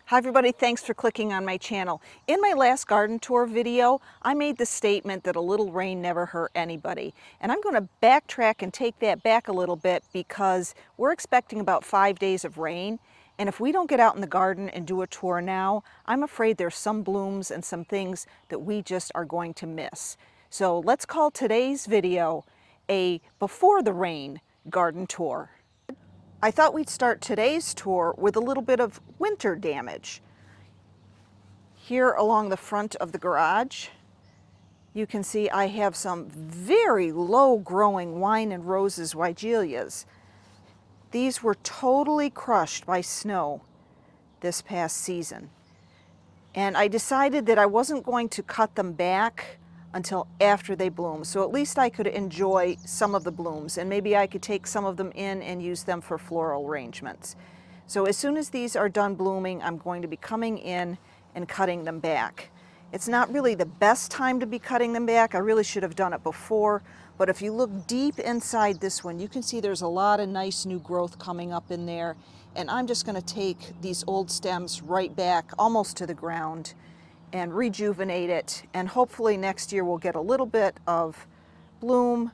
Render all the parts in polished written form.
Hi everybody, thanks for clicking on my channel. In my last garden tour video, I made the statement that a little rain never hurt anybody. And I'm going to backtrack and take that back a little bit because we're expecting about 5 days of rain. And if we don't get out in the garden and do a tour now, I'm afraid there's some blooms and some things that we just are going to miss. So let's call today's video a before the rain garden tour. I thought we'd start today's tour with a little bit of winter damage. Here along the front of the garage, you can see I have some very low growing wine and roses weigelias. These were totally crushed by snow this past season. And I decided that I wasn't going to cut them back until after they bloom, so at least I could enjoy some of the blooms, and maybe I could take some of them in and use them for floral arrangements. So as soon as these are done blooming, I'm going to be coming in and cutting them back. It's not really the best time to be cutting them back. I really should have done it before, but if you look deep inside this one, you can see there's a lot of nice new growth coming up in there, and I'm just going to take these old stems right back almost to the ground and rejuvenate it, and hopefully next year we'll get a little bit of bloom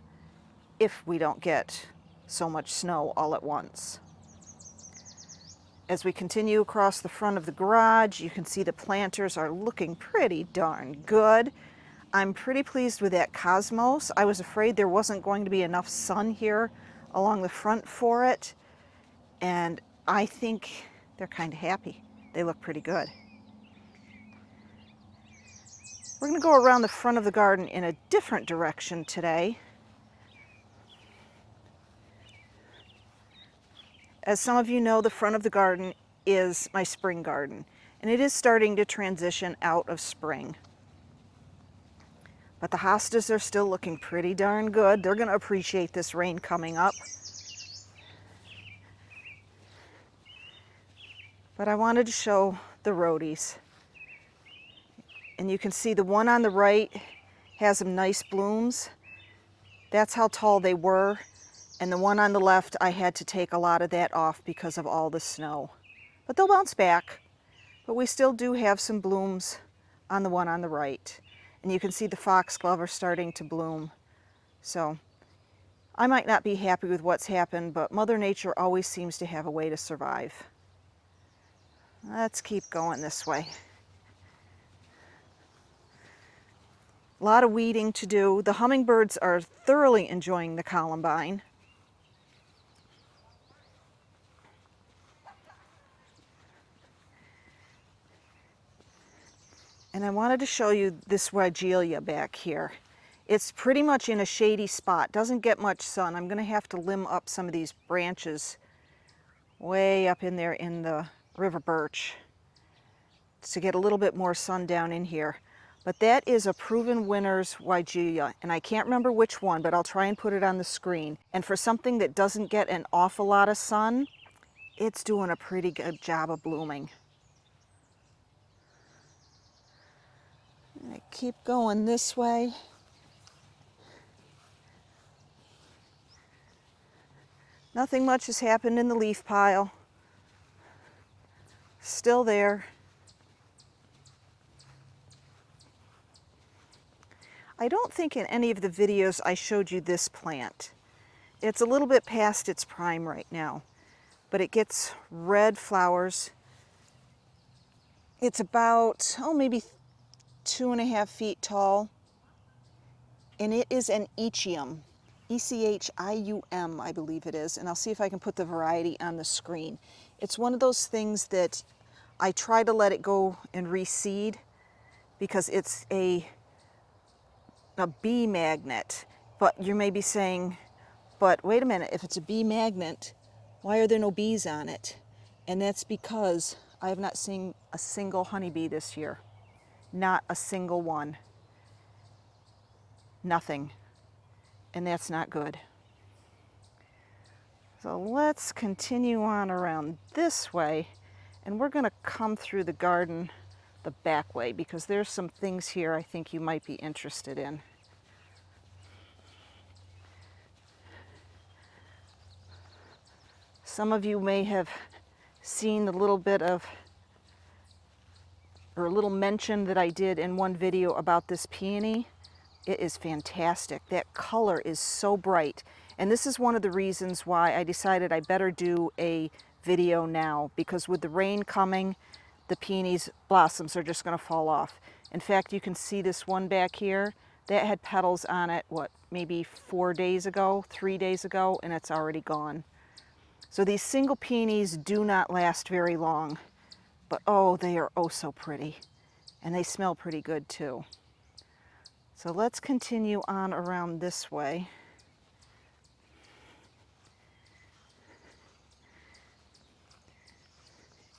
if we don't get so much snow all at once. As we continue across the front of the garage, you can see the planters are looking pretty darn good. I'm pretty pleased with that cosmos. I was afraid there wasn't going to be enough sun here along the front for it, and I think they're kind of happy. They look pretty good. We're going to go around the front of the garden in a different direction today. As some of you know, the front of the garden is my spring garden, and it is starting to transition out of spring. But the hostas are still looking pretty darn good. They're going to appreciate this rain coming up. But I wanted to show the rhodies. And you can see the one on the right has some nice blooms. That's how tall they were. And the one on the left, I had to take a lot of that off because of all the snow. But they'll bounce back. But we still do have some blooms on the one on the right. And you can see the foxglove are starting to bloom. So I might not be happy with what's happened, but Mother Nature always seems to have a way to survive. Let's keep going this way. A lot of weeding to do. The hummingbirds are thoroughly enjoying the columbine. And I wanted to show you this weigelia back here. It's pretty much in a shady spot. Doesn't get much sun. I'm going to have to limb up some of these branches way up in there in the river birch to get a little bit more sun down in here. But that is a proven winner's weigelia, and I can't remember which one, but I'll try and put it on the screen. And for something that doesn't get an awful lot of sun, it's doing a pretty good job of blooming. I keep going this way. Nothing much has happened in the leaf pile. Still there. I don't think in any of the videos I showed you this plant. It's a little bit past its prime right now, but it gets red flowers. It's about, maybe 2.5 feet tall, and it is an Echium, E-C-H-I-U-M, I believe it is, and I'll see if I can put the variety on the screen. It's one of those things that I try to let it go and reseed because it's a bee magnet. But you may be saying, but wait a minute, if it's a bee magnet, why are there no bees on it? And that's because I have not seen a single honeybee this year. Not a single one. Nothing. And that's not good. So let's continue on around this way, and we're going to come through the garden the back way because there's some things here I think you might be interested in. Some of you may have seen the little bit of or a little mention that I did in one video about this peony. It is fantastic. That color is so bright. And this is one of the reasons why I decided I better do a video now, because with the rain coming, the peonies blossoms are just going to fall off. In fact, you can see this one back here that had petals on it, what, maybe 4 days ago, 3 days ago, and it's already gone. So these single peonies do not last very long, but oh, they are oh so pretty. And they smell pretty good too. So let's continue on around this way.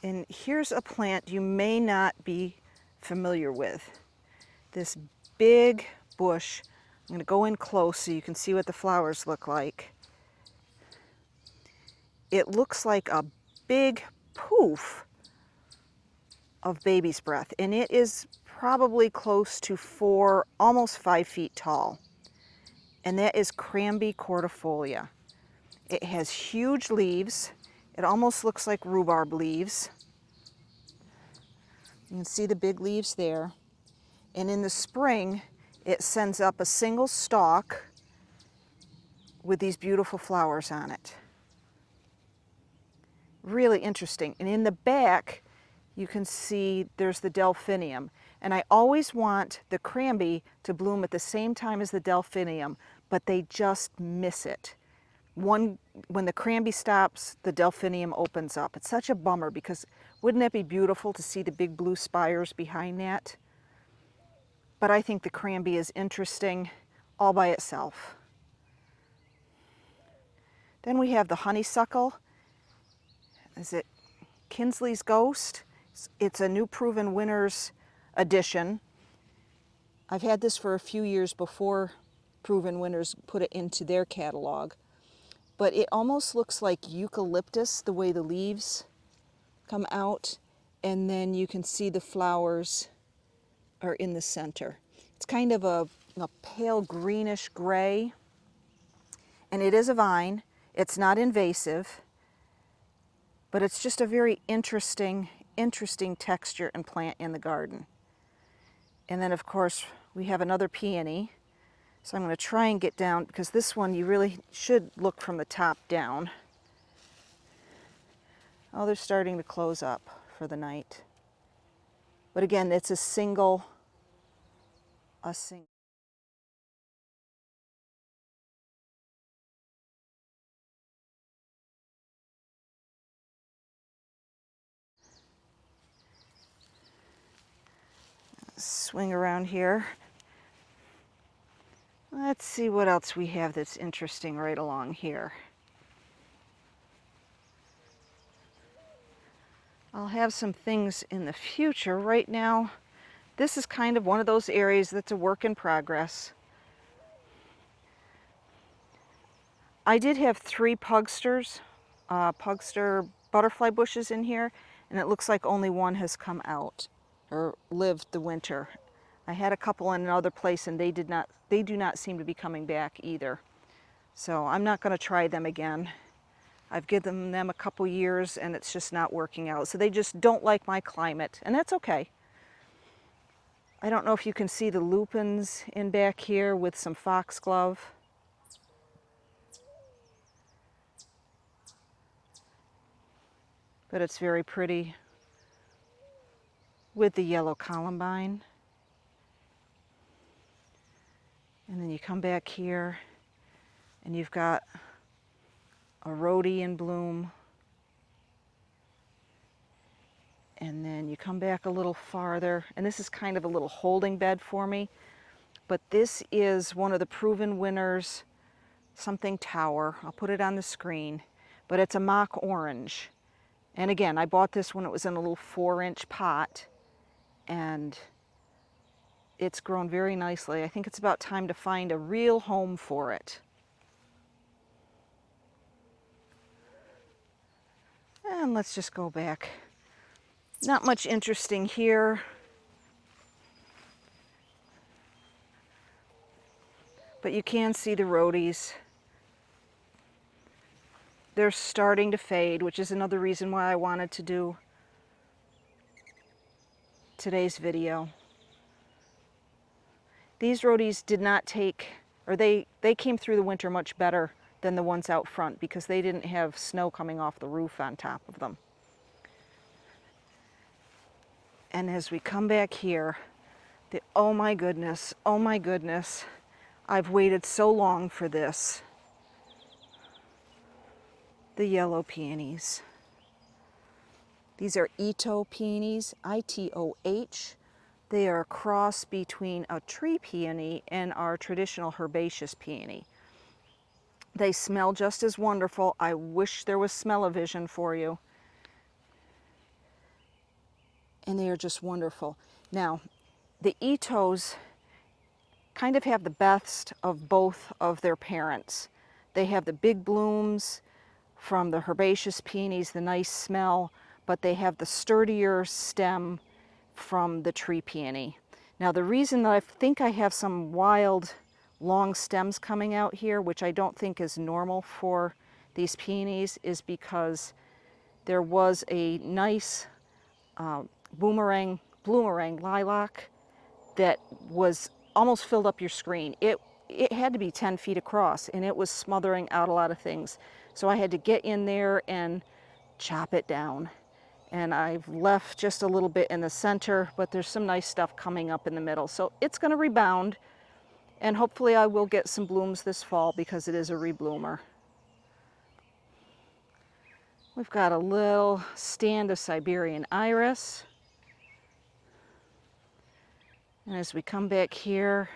And here's a plant you may not be familiar with. This big bush. I'm going to go in close so you can see what the flowers look like. It looks like a big poof of baby's breath, and it is probably close to 4, almost 5 feet tall. And that is Crambe cordifolia. It has huge leaves. It almost looks like rhubarb leaves. You can see the big leaves there. And in the spring, it sends up a single stalk with these beautiful flowers on it. Really interesting. And in the back, you can see there's the delphinium. And I always want the Crambe to bloom at the same time as the delphinium, but they just miss it. When the Crambe stops, the delphinium opens up. It's such a bummer, because wouldn't that be beautiful to see the big blue spires behind that? But I think the Crambe is interesting all by itself. Then we have the honeysuckle. Is it Kinsley's Ghost? It's a new Proven Winners edition. I've had this for a few years before Proven Winners put it into their catalog. But it almost looks like eucalyptus, the way the leaves come out. And then you can see the flowers are in the center. It's kind of a pale greenish gray. And it is a vine. It's not invasive. But it's just a very interesting texture and plant in the garden. And then of course we have another peony. So I'm going to try and get down, because this one you really should look from the top down. Oh, they're starting to close up for the night. But again, it's a single. Swing around here. Let's see what else we have that's interesting right along here. I'll have some things in the future. Right now, this is kind of one of those areas that's a work in progress. I did have 3 pugster butterfly bushes in here, and it looks like only one has come out or lived the winter. I had a couple in another place, and they do not seem to be coming back either. So I'm not going to try them again. I've given them a couple years and it's just not working out. So they just don't like my climate, and that's okay. I don't know if you can see the lupins in back here with some foxglove. But it's very pretty with the yellow columbine. And then you come back here and you've got a rhodie in bloom. And then you come back a little farther, and this is kind of a little holding bed for me. But this is one of the Proven Winners something tower. I'll put it on the screen. But it's a mock orange. And again, I bought this when it was in a little 4-inch pot. And it's grown very nicely. I think it's about time to find a real home for it. And let's just go back. Not much interesting here. But you can see the rhodies. They're starting to fade, which is another reason why I wanted to today's video. These rhodies did not take, or they came through the winter much better than the ones out front because they didn't have snow coming off the roof on top of them. And as we come back here, oh my goodness, I've waited so long for this. The yellow peonies. These are Itoh Peonies, I-T-O-H. They are a cross between a tree peony and our traditional herbaceous peony. They smell just as wonderful. I wish there was smell-o-vision for you. And they are just wonderful. Now, the Itohs kind of have the best of both of their parents. They have the big blooms from the herbaceous peonies, the nice smell, but they have the sturdier stem from the tree peony. Now, the reason that I think I have some wild long stems coming out here, which I don't think is normal for these peonies, is because there was a nice bloomerang lilac that was almost filled up your screen. It had to be 10 feet across, and it was smothering out a lot of things. So I had to get in there and chop it down. And I've left just a little bit in the center, but there's some nice stuff coming up in the middle. So it's going to rebound, and hopefully I will get some blooms this fall because it is a rebloomer. We've got a little stand of Siberian iris. And as we come back here,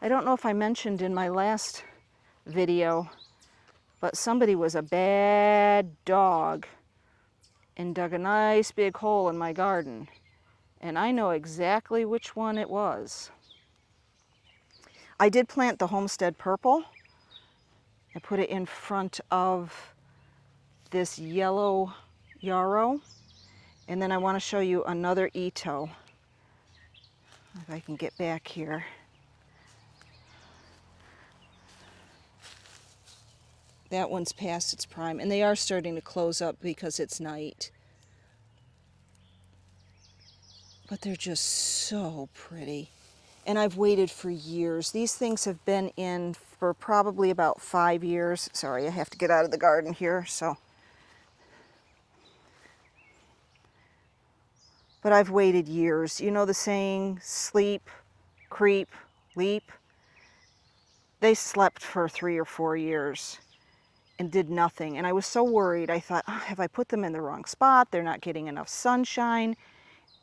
I don't know if I mentioned in my last video, but somebody was a bad dog and dug a nice big hole in my garden. And I know exactly which one it was. I did plant the Homestead Purple. I put it in front of this yellow yarrow. And then I want to show you another Itoh. If I can get back here. That one's past its prime, and they are starting to close up because it's night. But they're just so pretty. And I've waited for years. These things have been in for probably about 5 years. Sorry, I have to get out of the garden here, so. But I've waited years. You know the saying, sleep, creep, leap? They slept for 3 or 4 years and did nothing. And I was so worried. I thought, oh, have I put them in the wrong spot? They're not getting enough sunshine.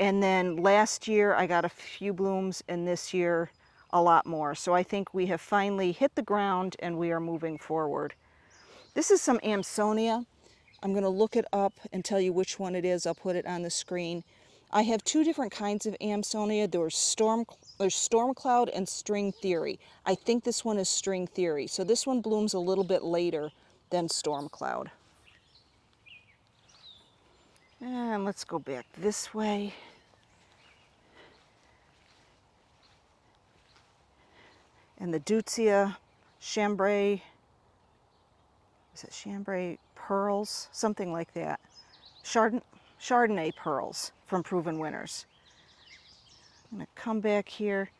And then last year I got a few blooms, and this year a lot more. So I think we have finally hit the ground and we are moving forward. This is some Amsonia. I'm going to look it up and tell you which one it is. I'll put it on the screen. I have 2 different kinds of Amsonia. There's Storm Cloud and String Theory. I think this one is String Theory. So this one blooms a little bit later than Storm Cloud. And let's go back this way. And the Deutzia Chambray, is it Chambray Pearls? Something like that. Chardonnay Pearls from Proven Winners. I'm going to come back here.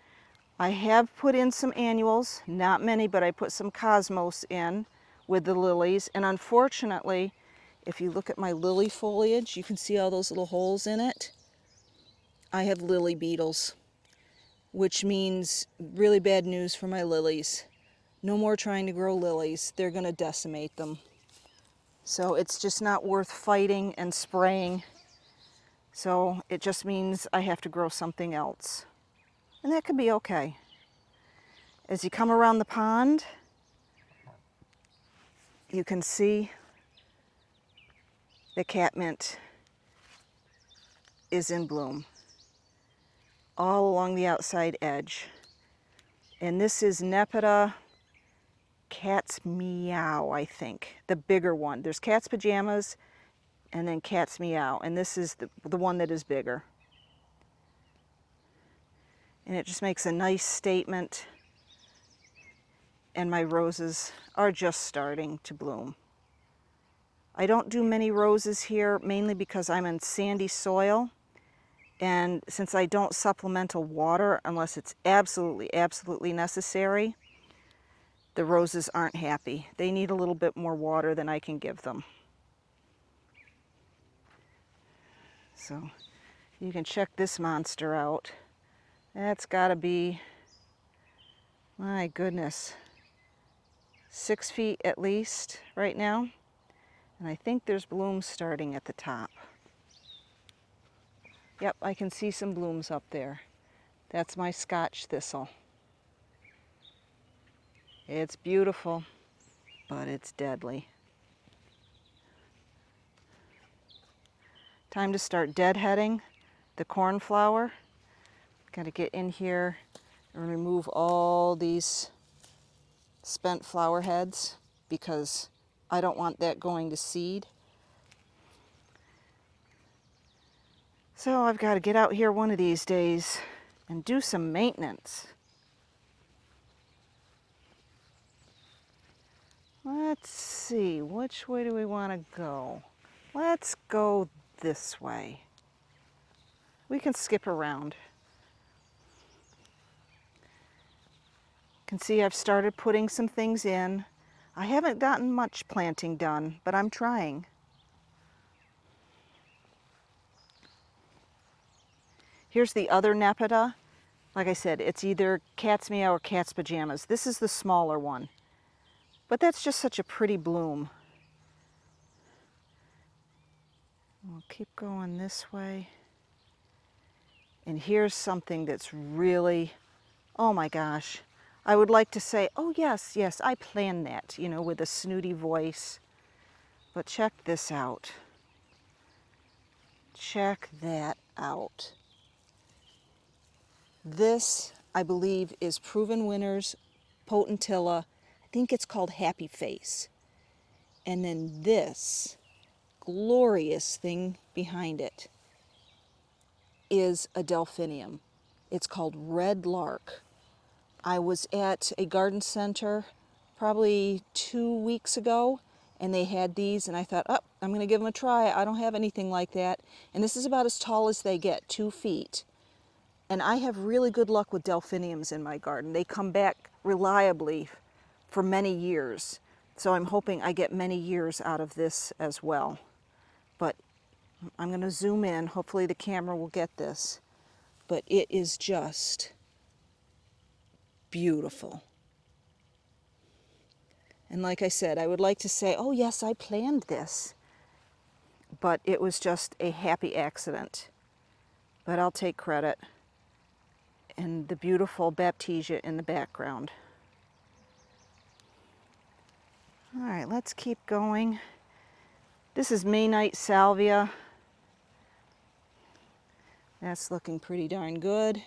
I have put in some annuals, not many, but I put some cosmos in with the lilies. And unfortunately, if you look at my lily foliage, you can see all those little holes in it. I have lily beetles, which means really bad news for my lilies. No more trying to grow lilies. They're going to decimate them. So it's just not worth fighting and spraying. So it just means I have to grow something else. And that could be okay. As you come around the pond, you can see the catmint is in bloom all along the outside edge. And this is Nepeta Cat's Meow, I think, the bigger one. There's Cat's Pajamas and then Cat's Meow, and this is the one that is bigger. And it just makes a nice statement. And my roses are just starting to bloom. I don't do many roses here, mainly because I'm in sandy soil, And since I don't supplemental water unless it's absolutely necessary, the roses aren't happy. They need a little bit more water than I can give them. So you can check this monster out. That's gotta be, my goodness, 6 feet at least right now. And I think there's blooms starting at the top. Yep, I can see some blooms up there. That's my Scotch thistle. It's beautiful, but it's deadly. Time to start deadheading the cornflower. Got to get in here and remove all these spent flower heads because I don't want that going to seed. So I've got to get out here one of these days and do some maintenance. Let's see, which way do we want to go? Let's go this way. We can skip around. You can see I've started putting some things in. I haven't gotten much planting done, but I'm trying. Here's the other Nepeta. Like I said, it's either cat's meow or cat's pajamas. This is the smaller one. But that's just such a pretty bloom. We'll keep going this way. And here's something that's really, oh my gosh. I would like to say, oh yes, yes, I planned that, you know, with a snooty voice. But check this out. Check that out. This, I believe, is Proven Winners Potentilla. I think it's called Happy Face. And then this glorious thing behind it is a delphinium. It's called Red Lark. I was at a garden center probably 2 weeks ago, and they had these, and I thought, oh, I'm going to give them a try. I don't have anything like that. And this is about as tall as they get, 2 feet. And I have really good luck with delphiniums in my garden. They come back reliably for many years. So I'm hoping I get many years out of this as well. But I'm going to zoom in. Hopefully the camera will get this. But it is just beautiful. And like I said, I would like to say, oh yes, I planned this. But it was just a happy accident. But I'll take credit. And the beautiful Baptisia in the background. All right, let's keep going. This is May-night Salvia. That's looking pretty darn good.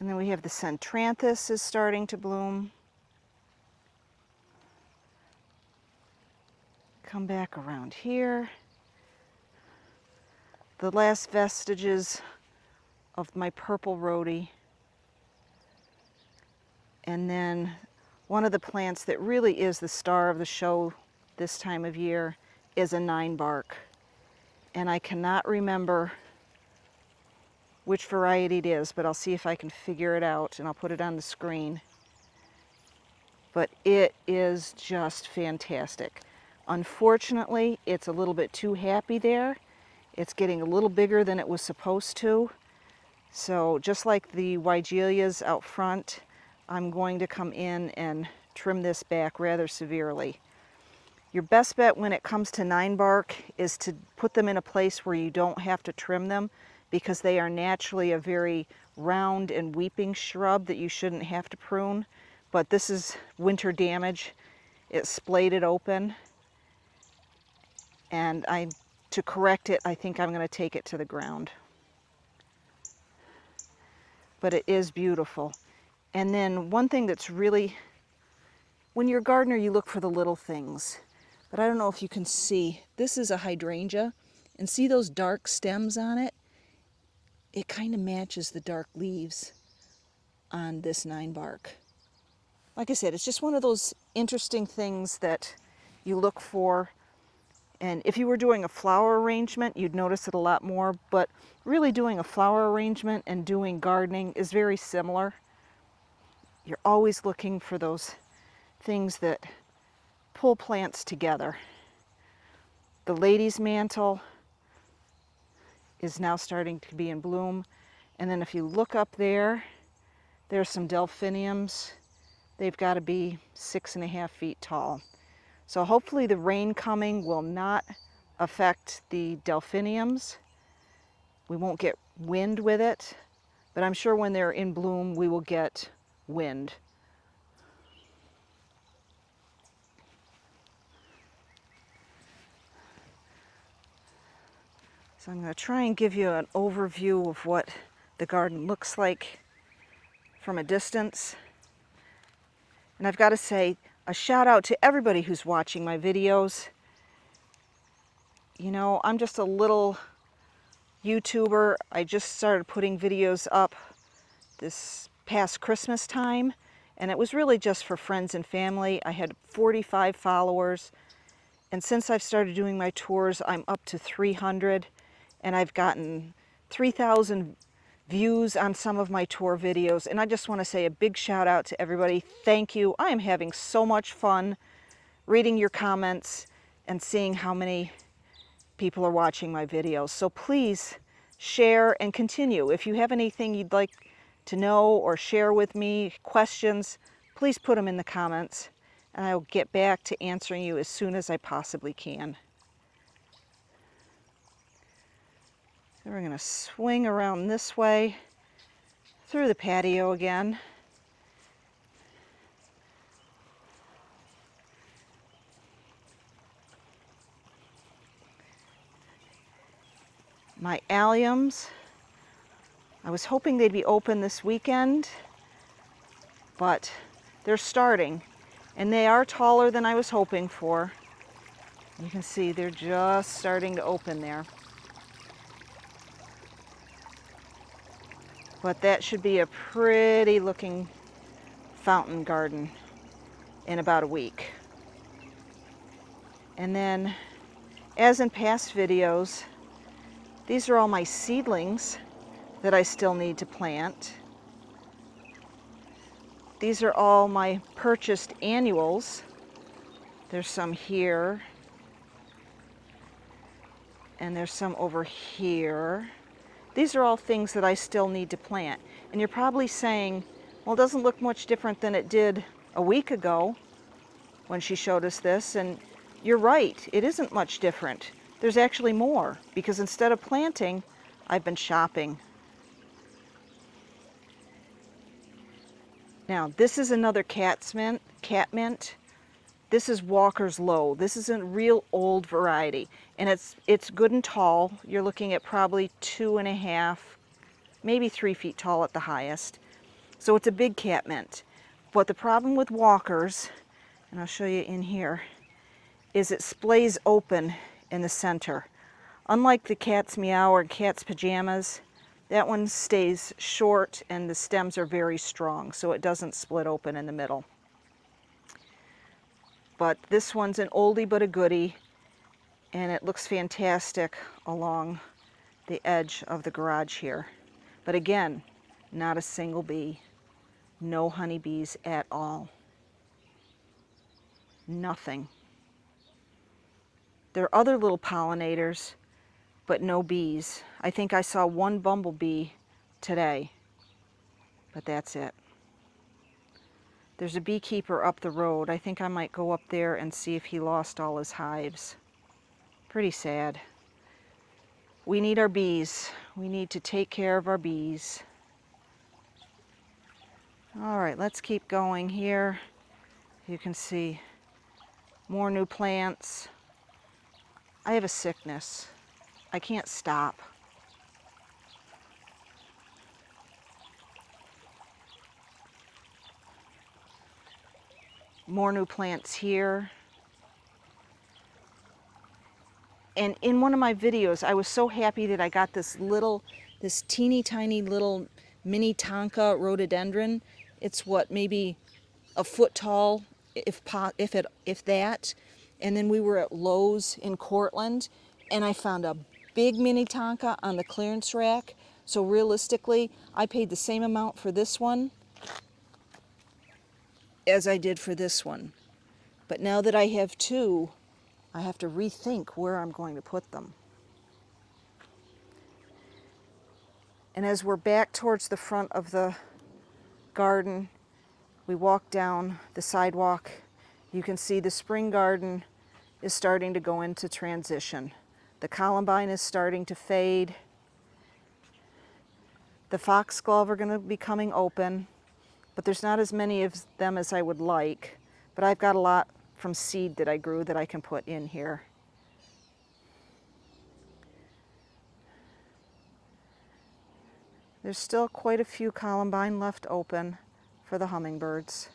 And then we have the Centranthus is starting to bloom. Come back around here. The last vestiges of my purple rhodie. And then one of the plants that really is the star of the show this time of year is a 9-bark. And I cannot remember which variety it is, but I'll see if I can figure it out and I'll put it on the screen. But it is just fantastic. Unfortunately, it's a little bit too happy there. It's getting a little bigger than it was supposed to. So just like the Weigelias out front, I'm going to come in and trim this back rather severely. Your best bet when it comes to 9-bark is to put them in a place where you don't have to trim them, because they are naturally a very round and weeping shrub that you shouldn't have to prune. But this is winter damage. It splayed it open. And to correct it, I think I'm going to take it to the ground. But it is beautiful. And then one thing that's really, when you're a gardener, you look for the little things. But I don't know if you can see, this is a hydrangea. And see those dark stems on it? It kind of matches the dark leaves on this 9-bark. Like I said, it's just one of those interesting things that you look for And if you were doing a flower arrangement, you'd notice it a lot more, but really doing a flower arrangement and doing gardening is very similar. You're always looking for those things that pull plants together. The lady's mantle is now starting to be in bloom. And then if you look up there, there's some delphiniums. They've got to be 6.5 feet tall. So hopefully the rain coming will not affect the delphiniums. We won't get wind with it, but I'm sure when they're in bloom we will get wind. So I'm going to try and give you an overview of what the garden looks like from a distance. And I've got to say a shout out to everybody who's watching my videos. You know, I'm just a little YouTuber. I just started putting videos up this past Christmas time, and it was really just for friends and family. I had 45 followers, and since I've started doing my tours, I'm up to 300, and I've gotten 3,000 views on some of my tour videos, and I just want to say a big shout out to everybody. Thank you. I am having so much fun reading your comments and seeing how many people are watching my videos. So please share and continue. If you have anything you'd like to know or share with me, questions, please put them in the comments, and I'll get back to answering you as soon as I possibly can. So we're going to swing around this way through the patio again. My alliums, I was hoping they'd be open this weekend, but they're starting, and they are taller than I was hoping for. You can see they're just starting to open there. But that should be a pretty looking fountain garden in about a week. And then, as in past videos, these are all my seedlings that I still need to plant. These are all my purchased annuals. There's some here, and there's some over here. These are all things that I still need to plant. And you're probably saying, well, it doesn't look much different than it did a week ago when she showed us this. And you're right, it isn't much different. There's actually more, because instead of planting, I've been shopping. Now, this is another catmint. This is Walker's Low. This is a real old variety, and it's good and tall. You're looking at probably 2.5, maybe 3 feet tall at the highest. So it's a big catmint. But the problem with Walker's, and I'll show you in here, is it splays open in the center. Unlike the cat's meow or cat's pajamas, that one stays short and the stems are very strong, so it doesn't split open in the middle. But this one's an oldie but a goodie, and it looks fantastic along the edge of the garage here. But again, not a single bee. No honeybees at all. Nothing. There are other little pollinators, but no bees. I think I saw one bumblebee today, but that's it. There's a beekeeper up the road. I think I might go up there and see if he lost all his hives. Pretty sad. We need our bees. We need to take care of our bees. All right, let's keep going here. You can see more new plants. I have a sickness. I can't stop. More new plants here. And in one of my videos, I was so happy that I got this teeny tiny little mini tonka rhododendron. It's what, maybe a foot tall, if that. And then we were at Lowe's in Cortland, and I found a big mini tonka on the clearance rack. So realistically, I paid the same amount for this one as I did for this one. But now that I have two, I have to rethink where I'm going to put them. And as we're back towards the front of the garden, we walk down the sidewalk. You can see the spring garden is starting to go into transition. The columbine is starting to fade. The foxglove are going to be coming open, but there's not as many of them as I would like. But I've got a lot from seed that I grew that I can put in here. There's still quite a few columbine left open for the hummingbirds.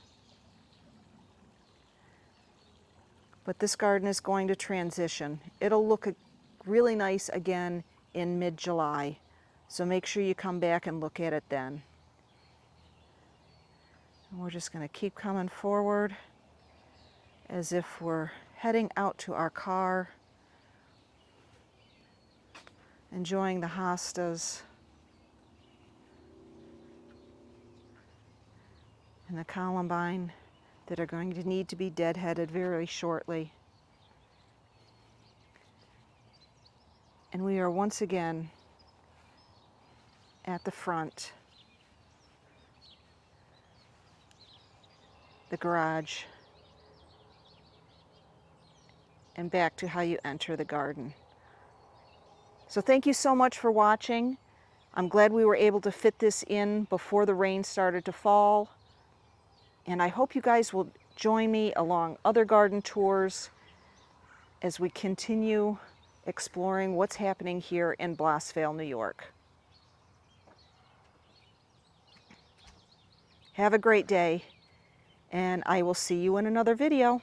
But this garden is going to transition. It'll look really nice again in mid-July. So make sure you come back and look at it then. And we're just going to keep coming forward as if we're heading out to our car, enjoying the hostas and the columbine that are going to need to be deadheaded very shortly. And we are once again at the front, the garage, and back to how you enter the garden. So thank you so much for watching. I'm glad we were able to fit this in before the rain started to fall. And I hope you guys will join me along other garden tours as we continue exploring what's happening here in Blossvale, New York. Have a great day, and I will see you in another video.